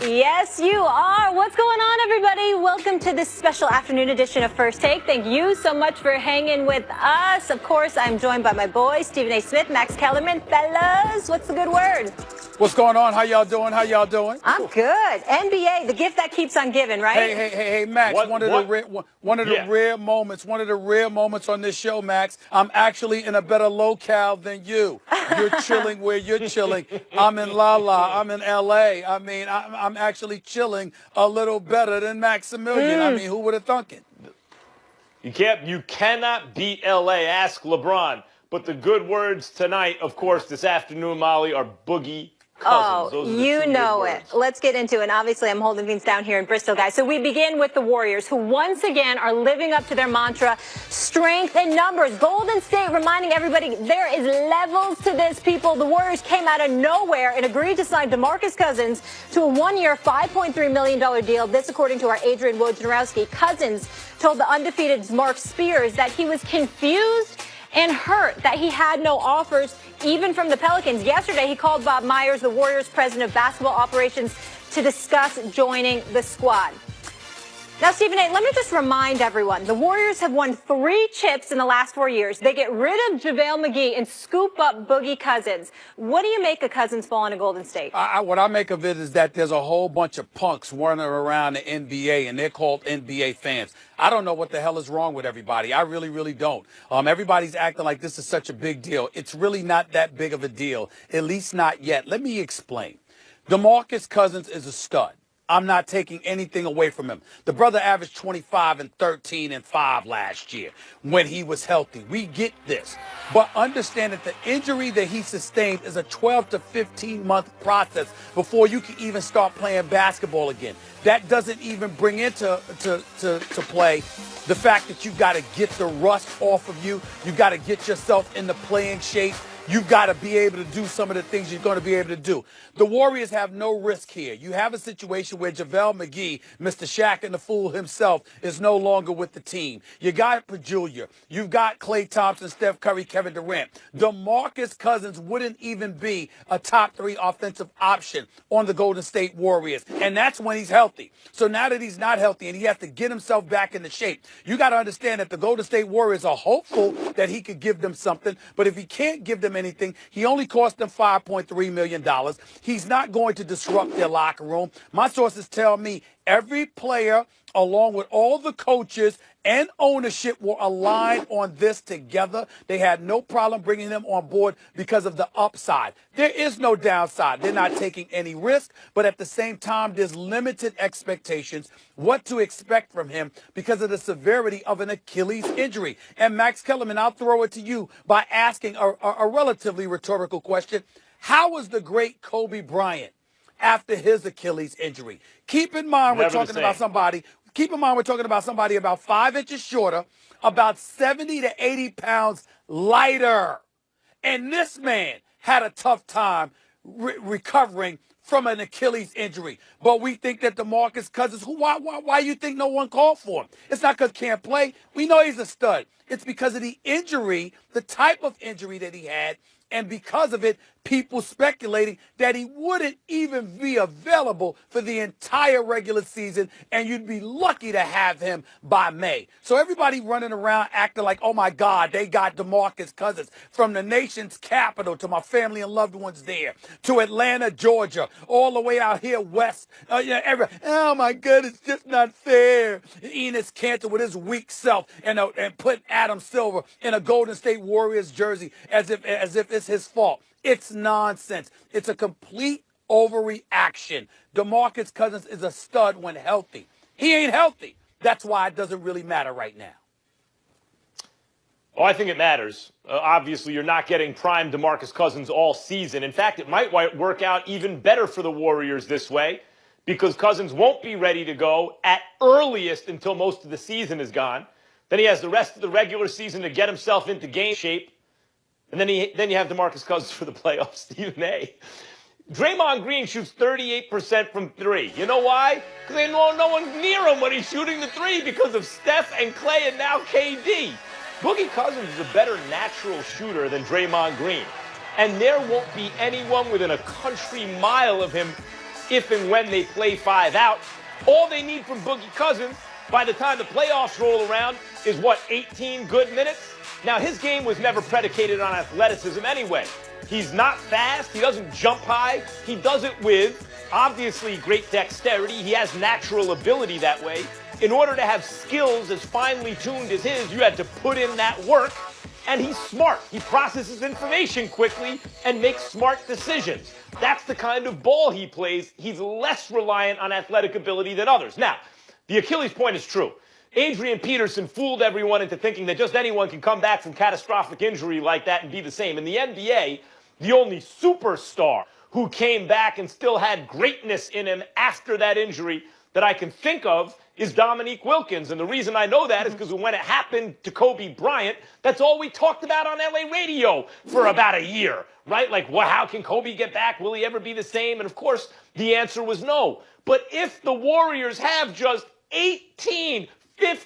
Yes, you are. What's going on, everybody? Welcome to this special afternoon edition of First Take. Thank you so much for hanging with us. Of course, I'm joined by my boys, Stephen A. Smith, Max Kellerman. Fellas, what's the good word? What's going on? How y'all doing? How y'all doing? I'm good. NBA, the gift that keeps on giving, right? Hey, Max. One of the rare moments on this show, Max. I'm actually in a better locale than you. You're chilling where you're chilling. I'm in I'm in LA. I mean, I'm actually chilling a little better than Maximilian. I mean, who would have thunk it? You cannot beat LA. Ask LeBron. But the good words tonight, of course, this afternoon, Molly, are Boogie Cousins. Oh, you know it. Let's get into it. And obviously, I'm holding things down here in Bristol, guys. So we begin with the Warriors, who once again are living up to their mantra, strength in numbers. Golden State reminding everybody there is levels to this, people. The Warriors came out of nowhere and agreed to sign DeMarcus Cousins to a one-year, $5.3 million deal. This, according to our Adrian Wojnarowski. Cousins told the undefeated Mark Spears that he was confused and hurt that he had no offers, even from the Pelicans. Yesterday, he called Bob Myers, the Warriors president of basketball operations, to discuss joining the squad. Now, Stephen A., let me just remind everyone, the Warriors have won 3 chips in the last 4 years. They get rid of JaVale McGee and scoop up Boogie Cousins. What do you make of Cousins falling to Golden State? What I make of it is that there's a whole bunch of punks running around the NBA, and they're called NBA fans. I don't know what the hell is wrong with everybody. I really, really don't. Everybody's acting like this is such a big deal. It's really not that big of a deal, at least not yet. Let me explain. DeMarcus Cousins is a stud. I'm not taking anything away from him. The brother averaged 25 and 13 and 5 last year when he was healthy. We get this. But understand that the injury that he sustained is a 12 to 15-month process before you can even start playing basketball again. That doesn't even bring into play the fact that you've got to get the rust off of you. You've got to get yourself in the playing shape. You've got to be able to do some of the things you're going to be able to do. The Warriors have no risk here. You have a situation where JaVale McGee, Mr. Shaq and the Fool himself, is no longer with the team. You got Pajulia. You've got Klay Thompson, Steph Curry, Kevin Durant. DeMarcus Cousins wouldn't even be a top 3 offensive option on the Golden State Warriors. And that's when he's healthy. So now that he's not healthy and he has to get himself back into shape, you got to understand that the Golden State Warriors are hopeful that he could give them something. But if he can't give them anything, he only cost them $5.3 million. He's not going to disrupt their locker room. My sources tell me every player, along with all the coaches and ownership, were aligned on this together. They had no problem bringing him on board because of the upside. There is no downside. They're not taking any risk, but at the same time, there's limited expectations what to expect from him because of the severity of an Achilles injury. And Max Kellerman, I'll throw it to you by asking a relatively rhetorical question. How was the great Kobe Bryant after his Achilles injury? Keep in mind, we're talking about somebody about 5 inches shorter, about 70 to 80 pounds lighter. And this man had a tough time recovering from an Achilles injury. But we think that DeMarcus Cousins, why you think no one called for him? It's not because he can't play. We know he's a stud. It's because of the injury, the type of injury that he had, and because of it, people speculating that he wouldn't even be available for the entire regular season, and you'd be lucky to have him by May. So everybody running around acting like, oh, my God, they got DeMarcus Cousins from the nation's capital to my family and loved ones there, to Atlanta, Georgia, all the way out here west. Oh, my God, it's just not fair. Enes Kanter with his weak self and putting Adam Silver in a Golden State Warriors jersey as if it's his fault. It's nonsense. It's a complete overreaction. DeMarcus Cousins is a stud when healthy. He ain't healthy. That's why it doesn't really matter right now. Oh, I think it matters. Obviously, you're not getting prime DeMarcus Cousins all season. In fact, it might work out even better for the Warriors this way because Cousins won't be ready to go at earliest until most of the season is gone. Then he has the rest of the regular season to get himself into game shape. And then you have DeMarcus Cousins for the playoffs, Stephen A. Draymond Green shoots 38% from 3. You know why? Because no one's near him when he's shooting the 3 because of Steph and Klay and now KD. Boogie Cousins is a better natural shooter than Draymond Green. And there won't be anyone within a country mile of him if and when they play 5 out. All they need from Boogie Cousins by the time the playoffs roll around is, what, 18 good minutes? Now, his game was never predicated on athleticism anyway. He's not fast. He doesn't jump high. He does it with, obviously, great dexterity. He has natural ability that way. In order to have skills as finely tuned as his, you had to put in that work. And he's smart. He processes information quickly and makes smart decisions. That's the kind of ball he plays. He's less reliant on athletic ability than others. Now, the Achilles point is true. Adrian Peterson fooled everyone into thinking that just anyone can come back from catastrophic injury like that and be the same. In the NBA, the only superstar who came back and still had greatness in him after that injury that I can think of is Dominique Wilkins. And the reason I know that is because when it happened to Kobe Bryant, that's all we talked about on LA radio for about a year, right? Like, well, how can Kobe get back? Will he ever be the same? And of course, the answer was no. But if the Warriors have just 18 good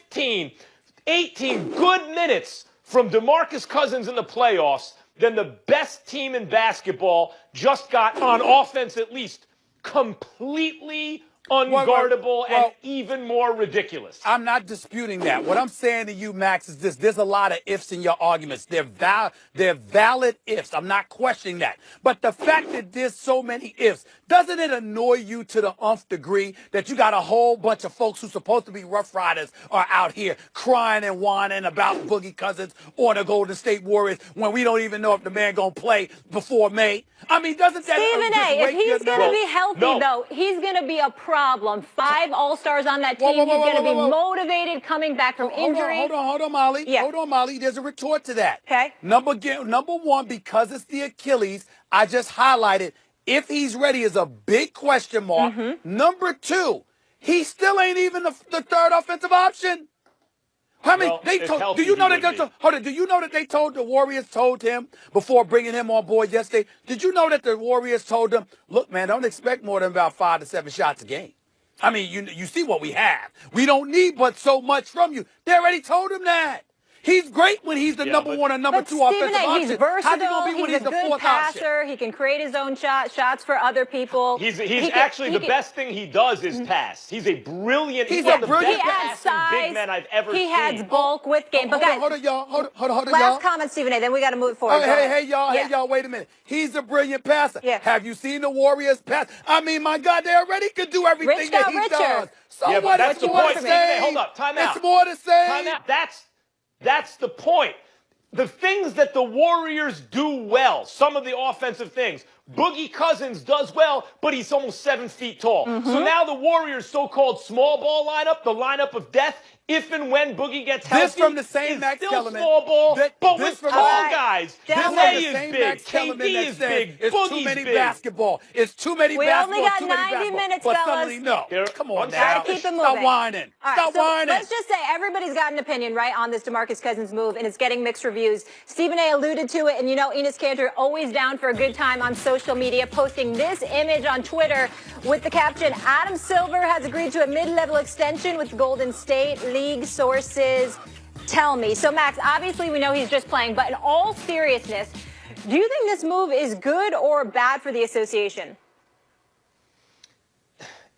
minutes from DeMarcus Cousins in the playoffs, then the best team in basketball just got, on offense at least, completely unguardable and even more ridiculous. I'm not disputing that. What I'm saying to you, Max, is this. There's a lot of ifs in your arguments. They're valid ifs. I'm not questioning that. But the fact that there's so many ifs, doesn't it annoy you to the nth degree that you got a whole bunch of folks who's supposed to be Rough Riders are out here crying and whining about Boogie Cousins or the Golden State Warriors when we don't even know if the man going to play before May? I mean, doesn't that Stephen A., if he's going to be healthy, though, he's going to be a problem. 5 All-Stars on that team. He's going to be motivated coming back from injury. Hold on, Molly. Yeah. Hold on, Molly. There's a retort to that. Okay. Number one, because it's the Achilles, I just highlighted if he's ready is a big question mark. Number 2, he still ain't even the third offensive option. I mean, do you know that they told the Warriors told him before bringing him on board yesterday? Did you know that the Warriors told him, look, man, don't expect more than about 5 to 7 shots a game. I mean, you see what we have. We don't need but so much from you. They already told him that. He's great when he's the number 1 or number 2 offensive option. He's versatile. How's he gonna be when he's the a good 4th passer. option? He can create his own shots for other people. He's actually the best thing he does is pass. He's a brilliant. He's one a of the brilliant best passing big men I've ever seen. He has bulk with game. But guys, hold on, y'all. Hold on, y'all. Last comment, Stephen A. Then we got to move forward. Hey, y'all. Wait a minute. He's a brilliant passer. Yeah. Have you seen the Warriors pass? I mean, my God, they already could do everything that he does. So yeah, what? That's the point. Hold up. Time out. It's more to say. Time out. That's the point. The things that the Warriors do well, some of the offensive things, Boogie Cousins does well, but he's almost 7 feet tall. So now the Warriors' so-called small ball lineup, the lineup of death, if and when Boogie gets healthy, this from the same is Max still Kellerman. small ball, but with tall guys. Gentlemen, Clay is big, KD is big, it's Boogie's too many big. basketball. It's too many We basketball. only got too many 90 basketball. minutes, but fellas. Suddenly, no. Come on now. Gotta keep it moving. Stop whining. All right, Stop whining. Let's just say everybody's got an opinion, right, on this DeMarcus Cousins move, and it's getting mixed reviews. Stephen A. alluded to it, and you know Enos Kanter always down for a good time on social media, posting this image on Twitter with the caption, Adam Silver has agreed to a mid-level extension with Golden State. League sources tell me. So, Max, obviously we know he's just playing, but in all seriousness, do you think this move is good or bad for the association?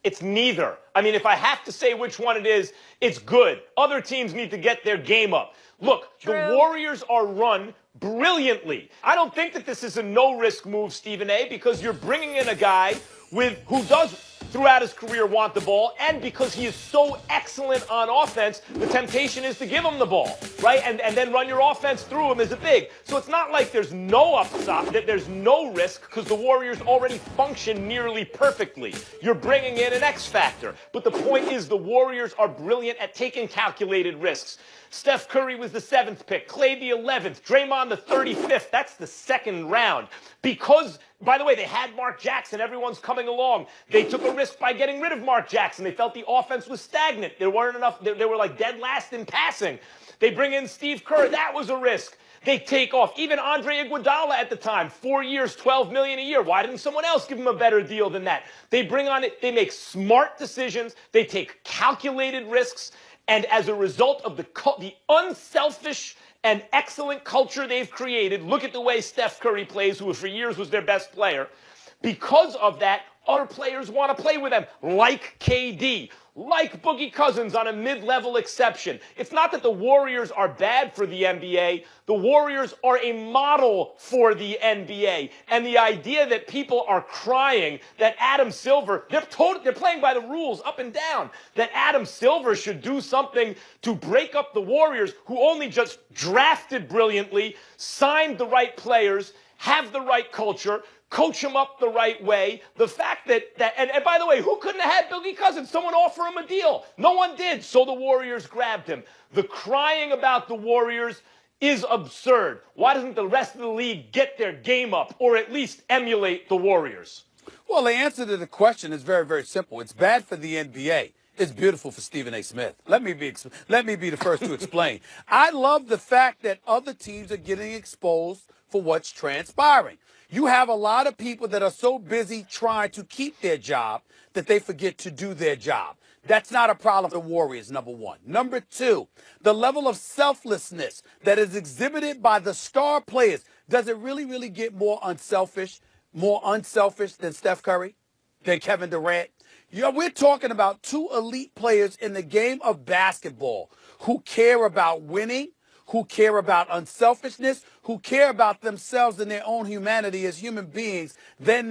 It's neither. I mean, if I have to say which one it is, it's good. Other teams need to get their game up. Look, the Warriors are run brilliantly. I don't think that this is a no-risk move, Stephen A., because you're bringing in a guy who does throughout his career want the ball, and because he is so excellent on offense, the temptation is to give him the ball, right? And then run your offense through him as a big. So it's not like there's no upside, that there's no risk, because the Warriors already function nearly perfectly. You're bringing in an X factor. But the point is the Warriors are brilliant at taking calculated risks. Steph Curry was the 7th pick, Clay the 11th, Draymond the 35th. That's the 2nd round. Because, by the way, they had Mark Jackson. Everyone's coming along. They took a risk by getting rid of Mark Jackson. They felt the offense was stagnant. There weren't enough. They were like dead last in passing. They bring in Steve Kerr. That was a risk. They take off. Even Andre Iguodala at the time, 4 years, $12 million a year. Why didn't someone else give him a better deal than that? They bring on it. They make smart decisions. They take calculated risks. And as a result of the unselfish and excellent culture they've created, look at the way Steph Curry plays, who for years was their best player. Because of that, other players want to play with them, like KD, like Boogie Cousins on a mid-level exception. It's not that the Warriors are bad for the NBA. The Warriors are a model for the NBA. And the idea that people are crying that Adam Silver, they're playing by the rules up and down, that Adam Silver should do something to break up the Warriors, who only just drafted brilliantly, signed the right players, have the right culture, coach him up the right way. The fact that and by the way, who couldn't have had Boogie Cousins? Someone offer him a deal. No one did, so the Warriors grabbed him. The crying about the Warriors is absurd. Why doesn't the rest of the league get their game up or at least emulate the Warriors? Well, the answer to the question is very, very simple. It's bad for the NBA. It's beautiful for Stephen A. Smith. Let me be the first to explain. I love the fact that other teams are getting exposed for what's transpiring. You have a lot of people that are so busy trying to keep their job that they forget to do their job. That's not a problem for the Warriors, number one. Number two, the level of selflessness that is exhibited by the star players. Does it really, really get more unselfish than Steph Curry, than Kevin Durant? We're talking about two elite players in the game of basketball who care about winning, who care about unselfishness, who care about themselves and their own humanity as human beings than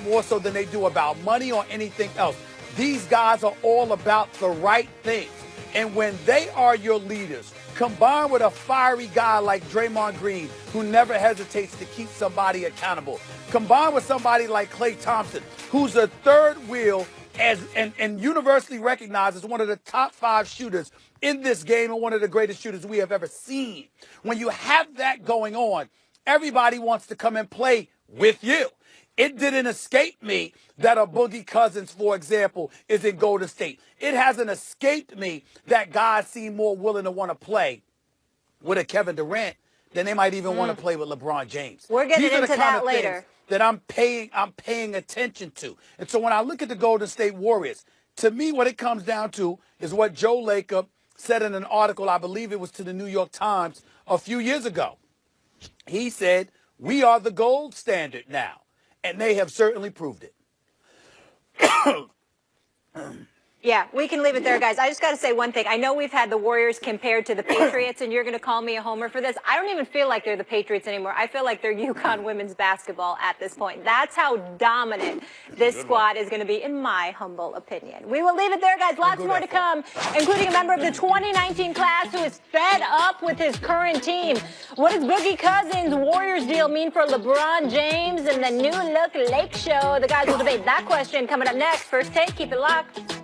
more so than they do about money or anything else. These guys are all about the right things. And when they are your leaders, combined with a fiery guy like Draymond Green, who never hesitates to keep somebody accountable, combined with somebody like Klay Thompson, who's a third wheel and universally recognized as one of the top 5 shooters in this game and one of the greatest shooters we have ever seen. When you have that going on, everybody wants to come and play with you. It didn't escape me that a Boogie Cousins, for example, is in Golden State. It hasn't escaped me that guys seem more willing to want to play with a Kevin Durant than they might even want to play with LeBron James. We're getting into that later. That I'm paying attention to. And so when I look at the Golden State Warriors, to me what it comes down to is what Joe Lacob said in an article, I believe it was to the New York Times a few years ago. He said, "We are the gold standard now." And they have certainly proved it. Yeah, we can leave it there, guys. I just got to say one thing. I know we've had the Warriors compared to the Patriots, and you're going to call me a homer for this. I don't even feel like they're the Patriots anymore. I feel like they're UConn women's basketball at this point. That's how dominant this squad is going to be, in my humble opinion. We will leave it there, guys. Lots more to come, including a member of the 2019 class who is fed up with his current team. What does Boogie Cousins' Warriors deal mean for LeBron James and the new look Lake Show? The guys will debate that question coming up next. First Take, keep it locked.